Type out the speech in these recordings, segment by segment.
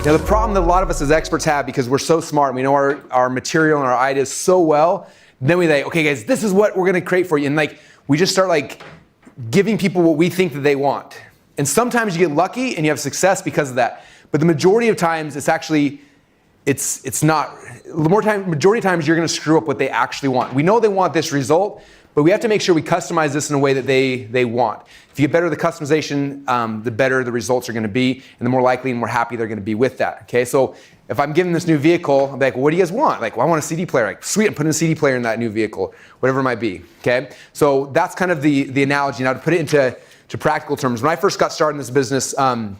Now, the problem that a lot of us as experts have, because we're so smart and we know our material and our ideas so well, then we say, okay guys, this is what we're gonna create for you. And like, we just start like giving people what we think that they want. And sometimes you get lucky and you have success because of that. But the majority of times it's actually, it's not. Majority of times you're gonna screw up what they actually want. We know they want this result, but we have to make sure we customize this in a way that they want. If you get better at the customization, the better the results are gonna be, and the more likely and more happy they're gonna be with that, okay? So if I'm giving this new vehicle, I'm like, well, what do you guys want? Like, well, I want a CD player. Like, sweet, I'm putting a CD player in that new vehicle, whatever it might be, okay? So that's kind of the analogy. Now to put it into practical terms, when I first got started in this business, some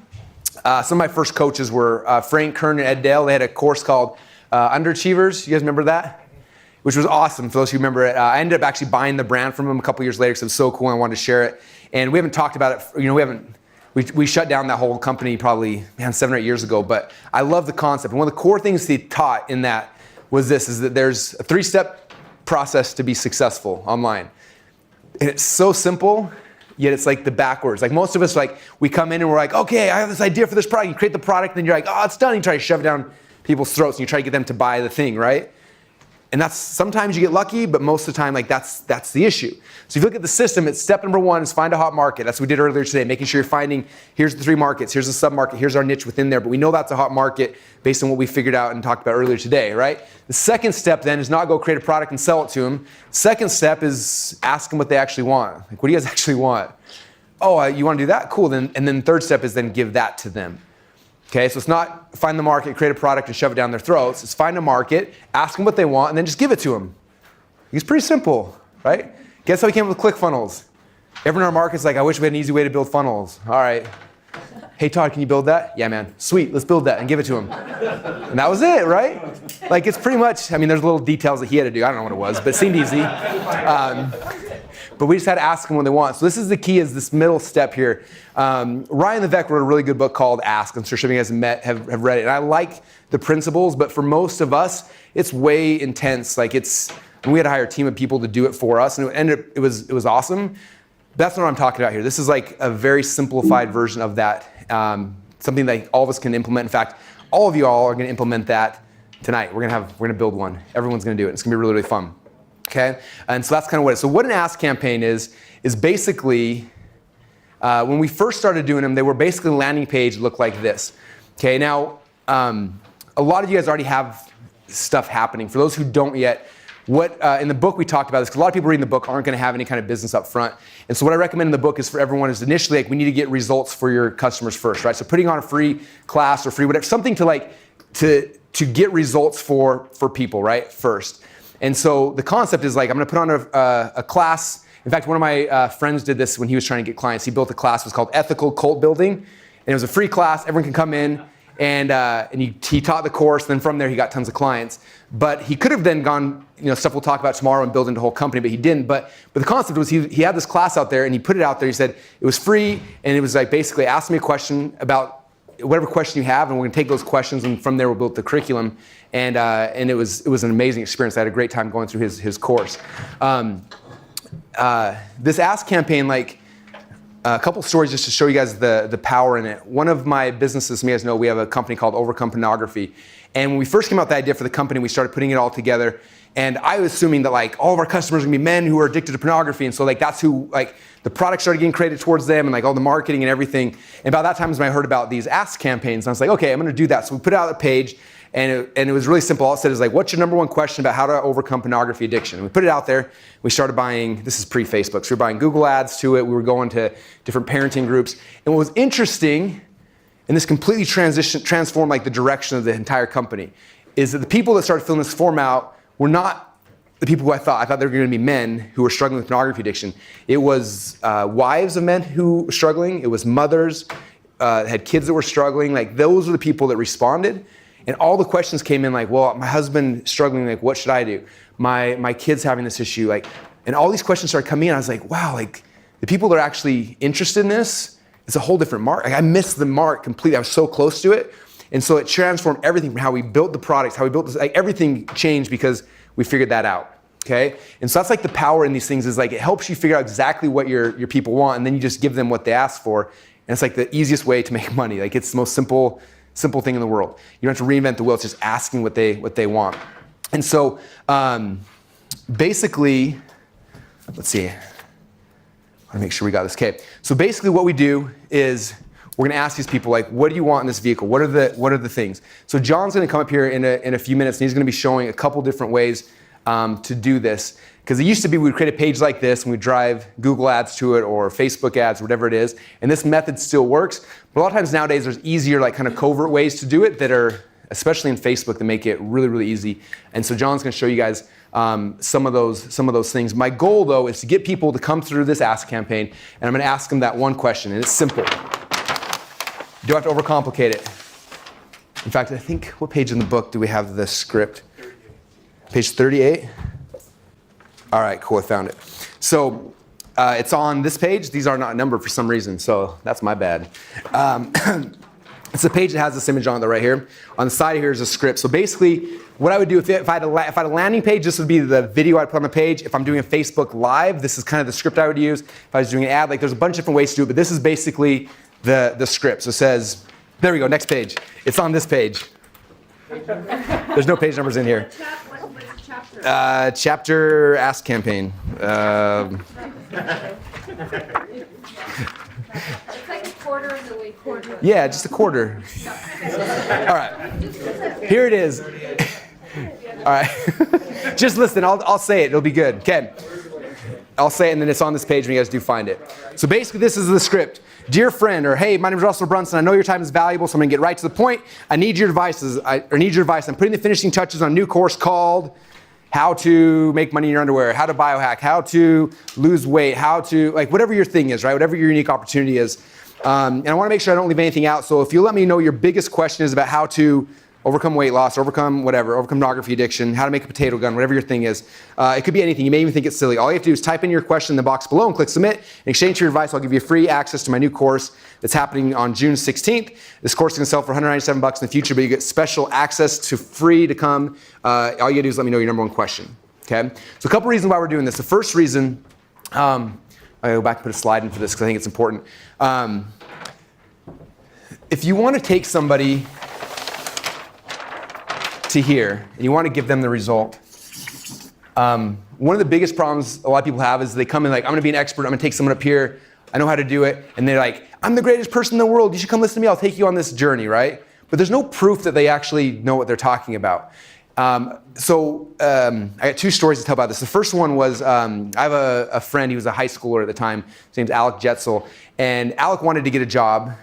of my first coaches were Frank Kern and Ed Dale. They had a course called Underachievers. You guys remember that? Which was awesome for those who remember it. I ended up actually buying the brand from them a couple years later because it was so cool and I wanted to share it. And we haven't talked about it, we shut down that whole company probably 7 or 8 years ago, but I love the concept. And one of the core things he taught in that was this, is that there's a 3-step process to be successful online. And it's so simple, yet it's like the backwards. Like most of us, like we come in and we're like, okay, I have this idea for this product. You create the product and then you're like, oh, it's done. And you try to shove it down people's throats and you try to get them to buy the thing, right? And that's, sometimes you get lucky, but most of the time, like that's the issue. So if you look at the system, it's step number 1 is find a hot market. That's what we did earlier today, making sure you're finding, here's the 3 markets, here's the sub-market, here's our niche within there, but we know that's a hot market based on what we figured out and talked about earlier today, right? The second step then is not go create a product and sell it to them. Second step is ask them what they actually want. Like, what do you guys actually want? Oh, you want to do that? Cool. And then third step is then give that to them. Okay, so it's not find the market, create a product, and shove it down their throats. It's find a market, ask them what they want, and then just give it to them. It's pretty simple, right? Guess how we came up with ClickFunnels? Everyone in our market's like, I wish we had an easy way to build funnels. All right. Hey, Todd, can you build that? Yeah, man. Sweet, let's build that and give it to him. And that was it, right? Like, it's pretty much, I mean, there's little details that he had to do. I don't know what it was, but it seemed easy. But we just had to ask them what they want. So this is the key, is this middle step here. Ryan Levesque wrote a really good book called Ask. I'm sure some of you guys have read it. And I like the principles, but for most of us, it's way intense. Like we had to hire a team of people to do it for us, and it was awesome. That's not what I'm talking about here. This is like a very simplified version of that. Something that all of us can implement. In fact, all of you all are going to implement that tonight. We're going to build one. Everyone's going to do it. It's going to be really, really fun. Okay, and so that's kind of what it is. So what an ask campaign is basically, when we first started doing them, they were basically a landing page looked like this. Okay, now, a lot of you guys already have stuff happening. For those who don't yet, in the book we talked about this, because a lot of people reading the book aren't going to have any kind of business up front. And so what I recommend in the book is for everyone is initially, like, we need to get results for your customers first, right? So putting on a free class or free whatever, something to get results for people, right, first. And so the concept is like, I'm going to put on a class. In fact, one of my friends did this when he was trying to get clients. He built a class. It was called Ethical Cult Building. And it was a free class. Everyone can come in. And he taught the course. Then from there, he got tons of clients. But he could have then gone, stuff we'll talk about tomorrow and build into a whole company, but he didn't. But the concept was he had this class out there and he put it out there. He said it was free. And it was like, basically, ask me a question about whatever question you have, and we're going to take those questions, and from there we'll build the curriculum. And it was an amazing experience. I had a great time going through his course. This Ask campaign, like a couple stories just to show you guys the power in it. One of my businesses, some of you guys know, we have a company called Overcome Pornography. And when we first came out with the idea for the company, we started putting it all together. And I was assuming that like all of our customers are gonna be men who are addicted to pornography. And so like that's who, like the product started getting created towards them and like all the marketing and everything. And about that time is when I heard about these Ask campaigns. And I was like, okay, I'm gonna do that. So we put out a page and it was really simple. All it said is like, what's your number one question about how to overcome pornography addiction? And we put it out there. We started buying, this is pre-Facebook, so we were buying Google ads to it. We were going to different parenting groups. And what was interesting, and this completely transformed like the direction of the entire company, is that the people that started filling this form out were not the people who I thought. I thought they were going to be men who were struggling with pornography addiction. It was wives of men who were struggling. It was mothers, had kids that were struggling. Like those were the people that responded. And all the questions came in like, well, my husband struggling, like what should I do? My kid's having this issue, like, and all these questions started coming in. I was like, wow, like the people that are actually interested in this, it's a whole different mark. Like I missed the mark completely. I was so close to it. And so it transformed everything from how we built the products, how we built this, like everything changed because we figured that out, okay? And so that's like the power in these things is like it helps you figure out exactly what your people want, and then you just give them what they ask for. And it's like the easiest way to make money. Like it's the most simple simple thing in the world. You don't have to reinvent the wheel. It's just asking what they want. And so basically, let's see. I want to make sure we got this. Okay. So basically what we do is we're going to ask these people, like, what do you want in this vehicle? What are the things? So John's going to come up here in a few minutes, and he's going to be showing a couple different ways to do this. Because it used to be we'd create a page like this, and we'd drive Google ads to it or Facebook ads, whatever it is. And this method still works. But a lot of times nowadays, there's easier, like, kind of covert ways to do it that are, especially in Facebook, that make it really, really easy. And so John's going to show you guys some of those things. My goal, though, is to get people to come through this Ask campaign, and I'm going to ask them that one question, and it's simple. You don't have to overcomplicate it. In fact, I think, what page in the book do we have the script? 38. Page 38? All right, cool, I found it. So it's on this page. These are not numbered for some reason, so that's my bad. It's a page that has this image on it right here. On the side here is a script. So basically, what I would do if I had a landing page, this would be the video I'd put on the page. If I'm doing a Facebook Live, this is kind of the script I would use. If I was doing an ad, like, there's a bunch of different ways to do it, but this is basically the script. So it says, there we go, next page. It's on this page. There's no page numbers in here. Chapter Ask campaign. It's like a quarter of the way. Yeah, just a quarter. All right. Here it is. All right. Just listen. I'll say it. It'll be good. Okay. I'll say it, and then it's on this page when you guys do find it. So basically, this is the script. Dear friend, or hey, my name is Russell Brunson. I know your time is valuable, so I'm going to get right to the point. I need your advice. I'm putting the finishing touches on a new course called How to Make Money in Your Underwear, How to Biohack, How to Lose Weight, How to, like, whatever your thing is, right? Whatever your unique opportunity is. And I want to make sure I don't leave anything out. So if you let me know your biggest question is about how to overcome weight loss, overcome pornography addiction, how to make a potato gun, whatever your thing is. It could be anything. You may even think it's silly. All you have to do is type in your question in the box below and click submit. In exchange for your advice, I'll give you free access to my new course that's happening on June 16th. This course is going to sell for $197 in the future, but you get special access to free to come. All you got to do is let me know your number one question. Okay? So a couple reasons why we're doing this. The first reason, I'll go back and put a slide in for this because I think it's important. If you want to take somebody to here, and you want to give them the result. One of the biggest problems a lot of people have is they come in like, I'm going to be an expert, I'm going to take someone up here, I know how to do it, and they're like, I'm the greatest person in the world, you should come listen to me, I'll take you on this journey, right? But there's no proof that they actually know what they're talking about. I got two stories to tell about this. The first one was, I have a friend, he was a high schooler at the time, his name's Alec Jetzel, and Alec wanted to get a job.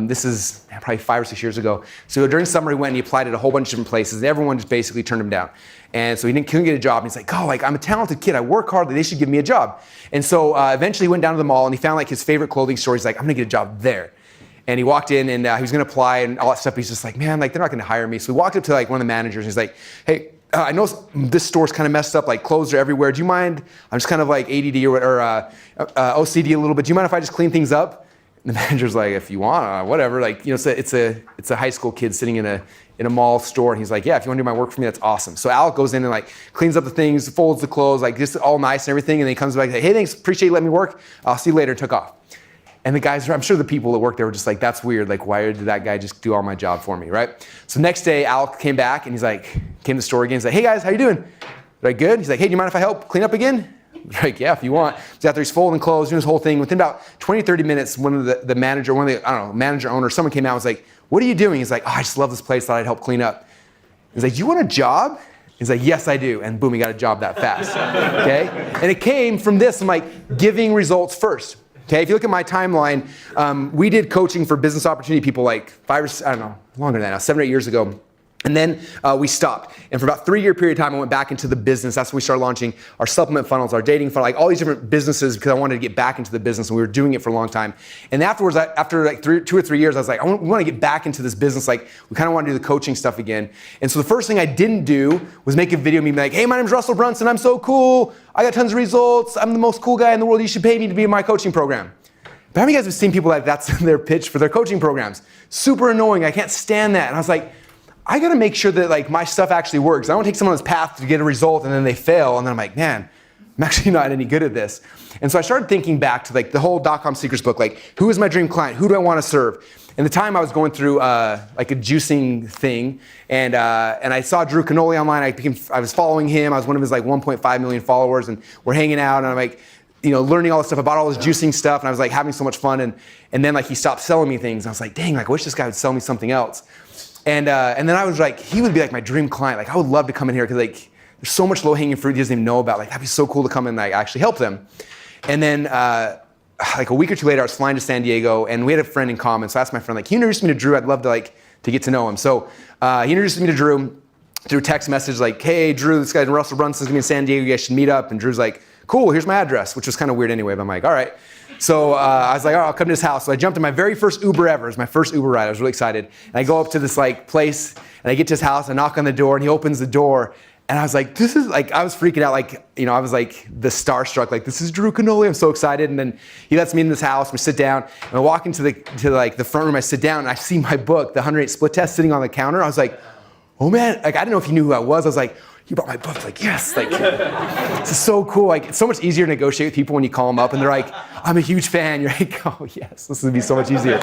This is probably 5 or 6 years ago. So during summer, he went and he applied at a whole bunch of different places, and everyone just basically turned him down. And so he couldn't get a job. And he's like, I'm a talented kid. I work hard. They should give me a job. And so eventually he went down to the mall and he found like his favorite clothing store. He's like, I'm going to get a job there. And he walked in and he was going to apply and all that stuff. He's just like, man, like they're not going to hire me. So he walked up to like one of the managers and he's like, hey, I know this store's kind of messed up, like clothes are everywhere. Do you mind? I'm just kind of like ADD or OCD a little bit. Do you mind if I just clean things up? And the manager's like, if you want, whatever. Like, you know, it's a high school kid sitting in a mall store, and he's like, yeah, if you want to do my work for me, that's awesome. So Alec goes in and like cleans up the things, folds the clothes, like just all nice and everything, and then he comes back and says, hey, thanks, appreciate you letting me work. I'll see you later. Took off. And the guys, I'm sure the people that worked there were just like, that's weird. Like, why did that guy just do all my job for me, right? So next day, Alec came back and he's like, came to the store again. He's like, hey guys, how you doing? They're like, good. He's like, hey, do you mind if I help clean up again? Like, yeah, if you want. So after he's folding clothes, doing his whole thing, within about 20, 30 minutes, one of the manager, manager owner, someone came out and was like, what are you doing? He's like, oh, I just love this place, thought I'd help clean up. He's like, do you want a job? He's like, yes, I do. And boom, he got a job that fast, okay? And it came from this, I'm like, giving results first. Okay, if you look at my timeline, we did coaching for business opportunity people like longer than that now, 7 or 8 years ago. And then we stopped. And for about a 3-year period of time, I went back into the business. That's when we started launching our supplement funnels, our dating funnel, like all these different businesses because I wanted to get back into the business and we were doing it for a long time. And afterwards, after like 2 or 3 years, I was like, we want to get back into this business. Like we kind of want to do the coaching stuff again. And so the first thing I didn't do was make a video of me like, hey, my name's Russell Brunson. I'm so cool. I got tons of results. I'm the most cool guy in the world. You should pay me to be in my coaching program. But how many of you guys have seen people like that's their pitch for their coaching programs? Super annoying. I can't stand that. And I was like, I got to make sure that like my stuff actually works. I don't take someone's path to get a result and then they fail. And then I'm like, man, I'm actually not any good at this. And so I started thinking back to like the whole .com Secrets book, like who is my dream client? Who do I want to serve? And the time I was going through like a juicing thing, and I saw Drew Canole online. I was following him. I was one of his like 1.5 million followers, and we're hanging out, and I'm like, learning all this stuff about all this juicing stuff, and I was like having so much fun. And then like he stopped selling me things. I was like, dang, like I wish this guy would sell me something else. And then I was like, he would be like my dream client. Like I would love to come in here because like there's so much low-hanging fruit he doesn't even know about. Like that'd be so cool to come in and like actually help them. And then like a week or two later, I was flying to San Diego, and we had a friend in common. So I asked my friend, like, can you introduce me to Drew? I'd love to get to know him. So he introduced me to Drew through text message, like, hey, Drew, this guy Russell Brunson's gonna be in San Diego. You guys should meet up. And Drew's like, cool, here's my address, which was kind of weird anyway. But I'm like, all right. So I was like, all right, I'll come to his house. So I jumped in my very first Uber ever. It was my first Uber ride. I was really excited. And I go up to this like place, and I get to his house. I knock on the door, and he opens the door. And I was like, this is like, I was freaking out. Like, I was like the starstruck, like, this is Drew Canole. I'm so excited. And then he lets me in this house. We sit down, and I walk into the front room. I sit down, and I see my book, The 108 Split Test, sitting on the counter. I was like, oh man, like I didn't know if he knew who I was. I was like, you brought my book. Like, yes, like, this is so cool. Like, it's so much easier to negotiate with people when you call them up and they're like, I'm a huge fan. You're like, oh yes, this would be so much easier.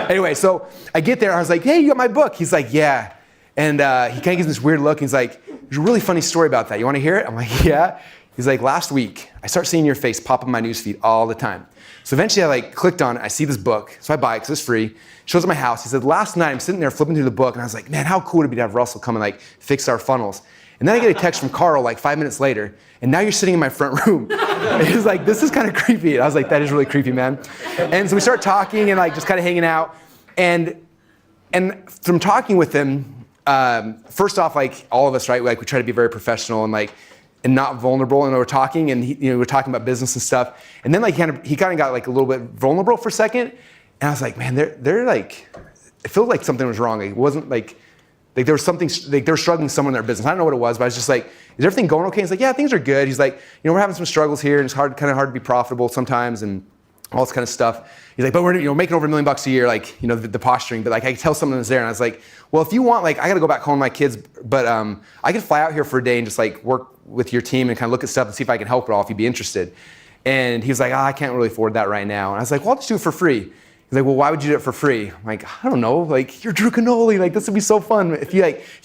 Anyway, so I get there, and I was like, hey, you got my book? He's like, yeah. And he kind of gives me this weird look, and he's like, there's a really funny story about that. You want to hear it? I'm like, yeah. He's like, last week, I start seeing your face pop up in my newsfeed all the time. So eventually I like clicked on it, I see this book, so I buy it because it's free. Shows up at my house. He said, last night I'm sitting there flipping through the book, and I was like, man, how cool would it be to have Russell come and like fix our funnels? And then I get a text from Carl like 5 minutes later, and now you're sitting in my front room. And he's like, this is kind of creepy. And I was like, that is really creepy, man. And so we start talking and like just kind of hanging out. And from talking with him, first off, like all of us, right? Like we try to be very professional and not vulnerable. And we're talking, and we're talking about business and stuff. And then like he kind of got like a little bit vulnerable for a second. And I was like, man, they're like, it felt like something was wrong. Like, it wasn't like there was something, like they were struggling somewhere in their business. I don't know what it was, but I was just like, is everything going okay? He's like, yeah, things are good. He's like, we're having some struggles here, and it's kind of hard to be profitable sometimes, and all this kind of stuff. He's like, but we're making over $1 million a year, like the posturing. But like I could tell someone was there, and I was like, well, if you want, like I got to go back home with my kids, but I could fly out here for a day and just like work with your team and kind of look at stuff and see if I can help at all if you'd be interested. And he was like, I can't really afford that right now. And I was like, well, I'll just do it for free. He's like, well, why would you do it for free? I'm like, I don't know. Like, you're Drew Canole. Like, this would be so fun. If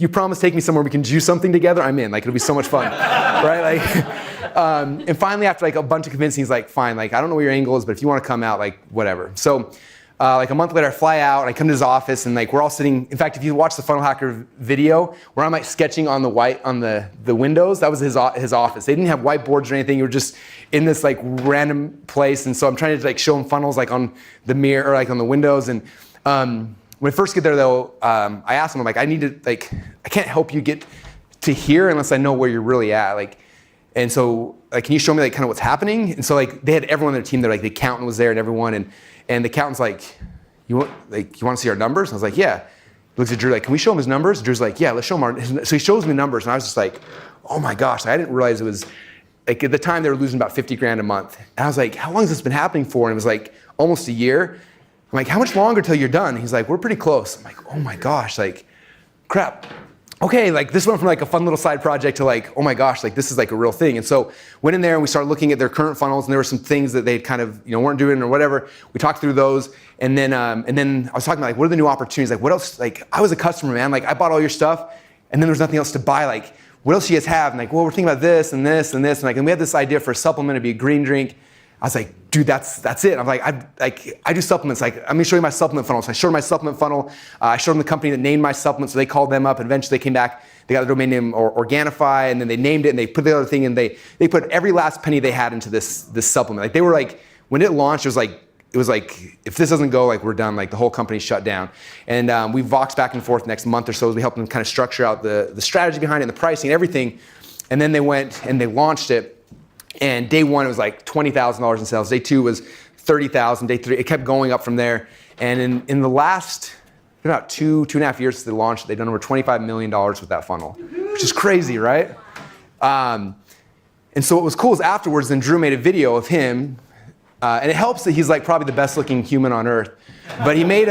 you promise to take me somewhere we can do something together, I'm in. Like, it'll be so much fun, right? Like, and finally, after like a bunch of convincing, he's like, fine. Like, I don't know what your angle is, but if you want to come out, like, whatever. So, like a month later, I fly out, and I come to his office, and like we're all sitting. In fact, if you watch the Funnel Hacker video, where I'm like sketching on the windows, that was his office. They didn't have whiteboards or anything. You were just in this like random place, and so I'm trying to like show him funnels like on the mirror or like on the windows. And when I first get there though, I asked him, I'm like, I can't help you get to here unless I know where you're really at. Like, and so like, can you show me like kind of what's happening? And so like they had everyone on their team there, like the accountant was there and everyone, and the accountant's like, you want to see our numbers? And I was like, yeah. He looks at Drew like, can we show him his numbers? Drew's like, yeah, let's show him so he shows me the numbers, and I was just like, oh my gosh, I didn't realize it was, like at the time they were losing about 50 grand a month. And I was like, how long has this been happening for? And it was like almost a year. I'm like, how much longer till you're done? He's like, we're pretty close. I'm like, oh my gosh, like, crap. Okay, like this went from like a fun little side project to like, oh my gosh, like this is like a real thing. And so went in there and we started looking at their current funnels, and there were some things that they kind of weren't doing or whatever. We talked through those, and then I was talking about like, what are the new opportunities? Like what else? Like I was a customer, man. Like I bought all your stuff, and then there's nothing else to buy. Like what else do you guys have? And like, well, we're thinking about this and this and this, and like, and we had this idea for a supplement to be a green drink. I was like, dude, that's it. I'm like, I do supplements. Like, let me show you my supplement funnel. So I showed them my supplement funnel. I showed them the company that named my supplement. So they called them up, and eventually they came back. They got the domain name Organifi, and then they named it, and they put the other thing, and they put every last penny they had into this supplement. Like they were like, when it launched, it was like, if this doesn't go, like we're done. Like the whole company shut down. And we voxed back and forth next month or so as we helped them kind of structure out the strategy behind it, and the pricing and everything. And then they went and they launched it. And day one, it was like $20,000 in sales. Day two was $30,000. Day three, it kept going up from there. And in the last about two and a half years since they launched, they've done over $25 million with that funnel, which is crazy, right? And so what was cool is afterwards, then Drew made a video of him, and it helps that he's like probably the best looking human on earth. But he made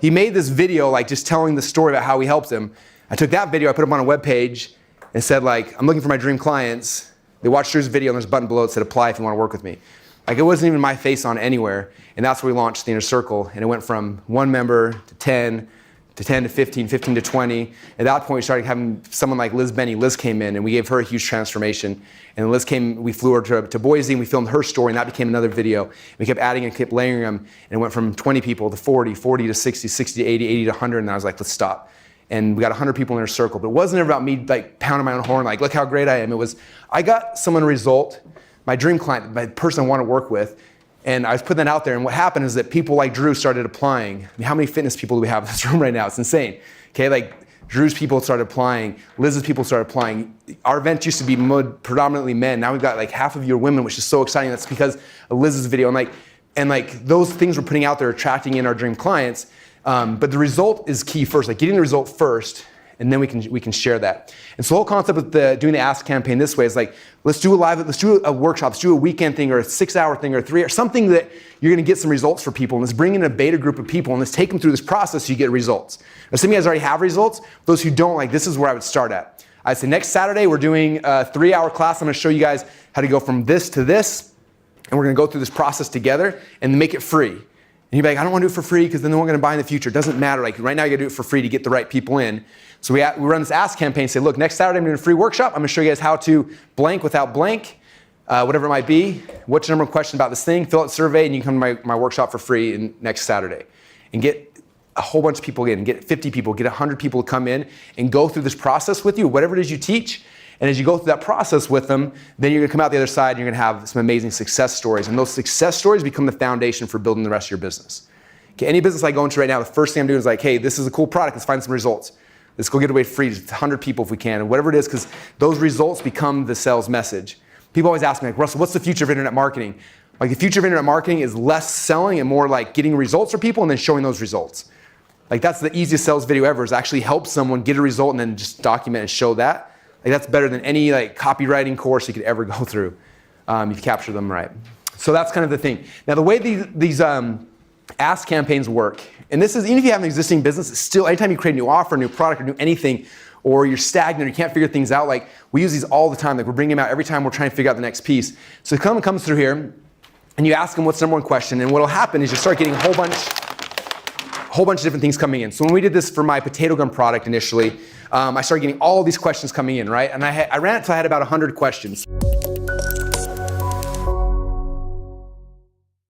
this video like just telling the story about how he helped him. I took that video, I put it up on a webpage, and said like, I'm looking for my dream clients. They watched Drew's video, and there's a button below that said apply if you want to work with me. Like it wasn't even my face on anywhere. And that's where we launched the Inner Circle. And it went from 1 member to 10 to 15, 15 to 20. At that point, we started having someone like Liz Benny. Liz came in and we gave her a huge transformation. And Liz came, we flew her to Boise and we filmed her story and that became another video. We kept adding and kept layering them and it went from 20 people to 40, 40 to 60, 60 to 80, 80 to 100. And I was like, let's stop. And we got 100 people in our circle. But it wasn't ever about me like pounding my own horn, like, look how great I am. It was, I got someone a result, my dream client, my person I want to work with, and I was putting that out there, and what happened is that people like Drew started applying. I mean, how many fitness people do we have in this room right now? It's insane. Okay, like Drew's people started applying, Liz's people started applying. Our event used to be predominantly men. Now we've got like half of you are women, which is so exciting. That's because of Liz's video, and like those things we're putting out there, attracting in our dream clients. But the result is key first, like getting the result first, and then we can share that. And so the whole concept of doing the Ask campaign this way is like, let's do a workshop, let's do a weekend thing or a 6-hour thing or 3 or something that you're gonna get some results for people, and let's bring in a beta group of people and let's take them through this process so you get results. Now some of you guys already have results. Those who don't, like this is where I would start at. I'd say next Saturday we're doing a 3-hour class. I'm gonna show you guys how to go from this to this, and we're gonna go through this process together and make it free. And you'd be like, I don't want to do it for free because then they're going to buy in the future. It doesn't matter. Like right now, you got to do it for free to get the right people in. So we run this Ask campaign. Say, look, next Saturday I'm doing a free workshop. I'm going to show you guys how to blank without blank, whatever it might be. What's your number one question about this thing? Fill out the survey, and you can come to my workshop for free next Saturday, and get a whole bunch of people in. Get 50 people, get 100 people to come in and go through this process with you, whatever it is you teach. And as you go through that process with them, then you're gonna come out the other side and you're gonna have some amazing success stories. And those success stories become the foundation for building the rest of your business. Okay, any business I go into right now, the first thing I'm doing is like, hey, this is a cool product, let's find some results. Let's go get away free to 100 people if we can, and whatever it is, because those results become the sales message. People always ask me, like, Russell, what's the future of internet marketing? Like the future of internet marketing is less selling and more like getting results for people and then showing those results. Like that's the easiest sales video ever, is actually help someone get a result and then just document and show that. Like that's better than any like copywriting course you could ever go through if you capture them right. So that's kind of the thing. Now the way these Ask campaigns work, and this is even if you have an existing business, it's still anytime you create a new offer, a new product, or do anything, or you're stagnant or you can't figure things out, like we use these all the time. Like we're bringing them out every time we're trying to figure out the next piece. So someone comes through here, and you ask them what's the number one question, and what'll happen is you start getting a whole bunch of different things coming in. So when we did this for my potato gun product initially, I started getting all these questions coming in, right? And I ran it till I had about 100 questions.